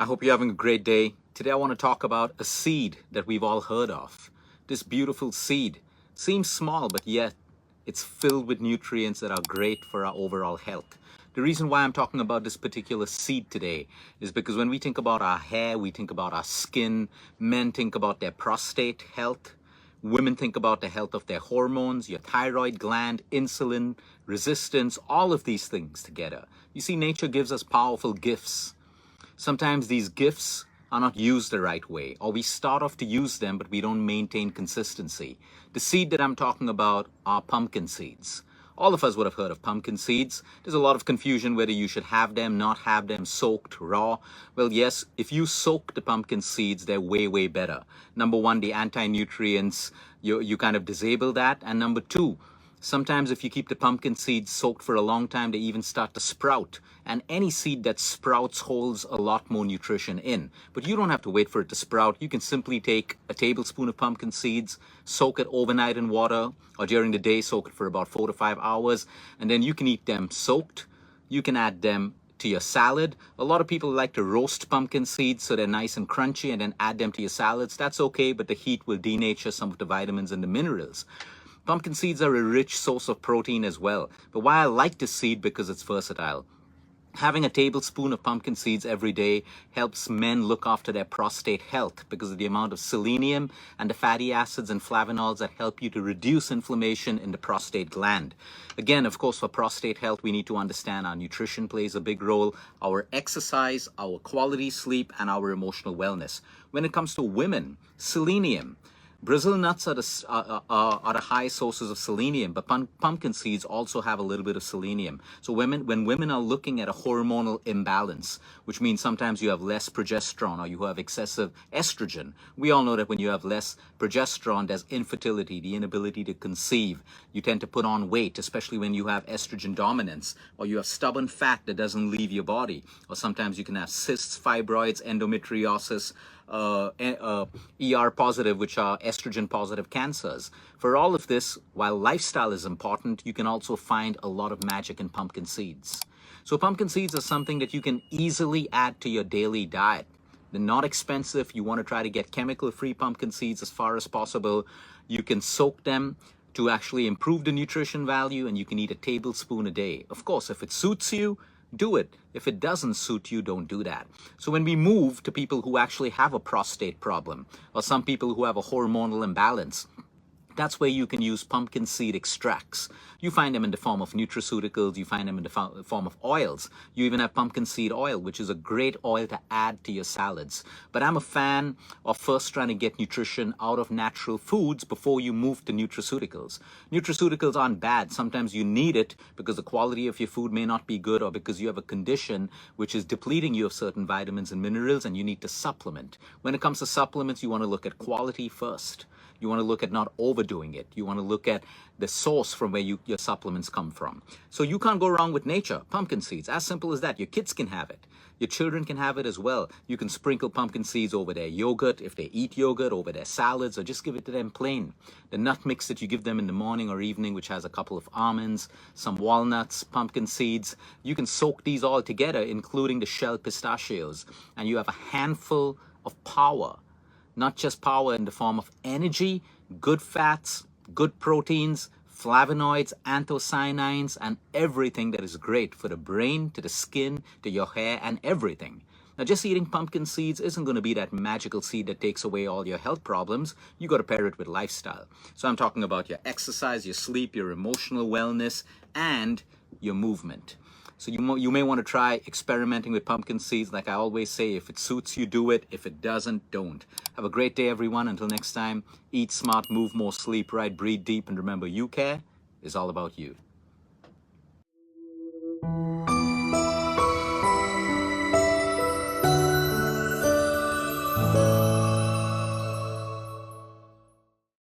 I hope you're having a great day. Today I want to talk about a seed that we've all heard of. This beautiful seed seems small, but yet it's filled with nutrients that are great for our overall health. The reason why I'm talking about this particular seed today is because when we think about our hair, we think about our skin, men think about their prostate health, women think about the health of their hormones, your thyroid gland, insulin, resistance, all of these things together. You see, nature gives us powerful gifts. Sometimes these gifts are not used the right way, or we start off to use them, but we don't maintain consistency. The seed that I'm talking about are pumpkin seeds. All of us would have heard of pumpkin seeds. There's a lot of confusion whether you should have them, not have them, soaked, raw. Well, yes, if you soak the pumpkin seeds, they're way, way better. Number one, the anti-nutrients, you kind of disable that. And number two, sometimes if you keep the pumpkin seeds soaked for a long time, they even start to sprout. And any seed that sprouts holds a lot more nutrition in. But you don't have to wait for it to sprout. You can simply take a tablespoon of pumpkin seeds, soak it overnight in water, or during the day, soak it for about 4 to 5 hours. And then you can eat them soaked. You can add them to your salad. A lot of people like to roast pumpkin seeds so they're nice and crunchy and then add them to your salads. That's okay, but the heat will denature some of the vitamins and the minerals. Pumpkin seeds are a rich source of protein as well. But why I like this seed because it's versatile. Having a tablespoon of pumpkin seeds every day helps men look after their prostate health because of the amount of selenium and the fatty acids and flavonols that help you to reduce inflammation in the prostate gland. Again, of course, for prostate health, we need to understand our nutrition plays a big role, our exercise, our quality sleep, and our emotional wellness. When it comes to women, selenium. Brazil nuts are the high sources of selenium, but pumpkin seeds also have a little bit of selenium. So when women are looking at a hormonal imbalance, which means sometimes you have less progesterone or you have excessive estrogen, we all know that when you have less progesterone, there's infertility, the inability to conceive. You tend to put on weight, especially when you have estrogen dominance, or you have stubborn fat that doesn't leave your body, or sometimes you can have cysts, fibroids, endometriosis, ER positive, which are estrogen positive cancers. For all of this, while lifestyle is important, you can also find a lot of magic in pumpkin seeds. So pumpkin seeds are something that you can easily add to your daily diet. They're not expensive. You want to try to get chemical-free pumpkin seeds as far as possible. You can soak them to actually improve the nutrition value, and you can eat a tablespoon a day. Of course, if it suits you, do it. If it doesn't suit you, don't do that. So when we move to people who actually have a prostate problem, or some people who have a hormonal imbalance, that's where you can use pumpkin seed extracts. You find them in the form of nutraceuticals, you find them in the form of oils. You even have pumpkin seed oil, which is a great oil to add to your salads. But I'm a fan of first trying to get nutrition out of natural foods before you move to nutraceuticals. Nutraceuticals aren't bad. Sometimes you need it because the quality of your food may not be good, or because you have a condition which is depleting you of certain vitamins and minerals and you need to supplement. When it comes to supplements, you want to look at quality first. You want to look at not overdoing it. You want to look at the source from where your supplements come from. So you can't go wrong with nature. Pumpkin seeds, as simple as that. Your kids can have it. Your children can have it as well. You can sprinkle pumpkin seeds over their yogurt, if they eat yogurt, over their salads, or just give it to them plain. The nut mix that you give them in the morning or evening, which has a couple of almonds, some walnuts, pumpkin seeds, you can soak these all together, including the shelled pistachios, and you have a handful of power. Not just power in the form of energy, good fats, good proteins, flavonoids, anthocyanins, and everything that is great for the brain, to the skin, to your hair, and everything. Now, just eating pumpkin seeds isn't going to be that magical seed that takes away all your health problems. You got to pair it with lifestyle. So I'm talking about your exercise, your sleep, your emotional wellness, and your movement. So you may want to try experimenting with pumpkin seeds. Like I always say, if it suits you, do it. If it doesn't, don't. Have a great day, everyone. Until next time, eat smart, move more, sleep right, breathe deep, and remember, you care is all about you.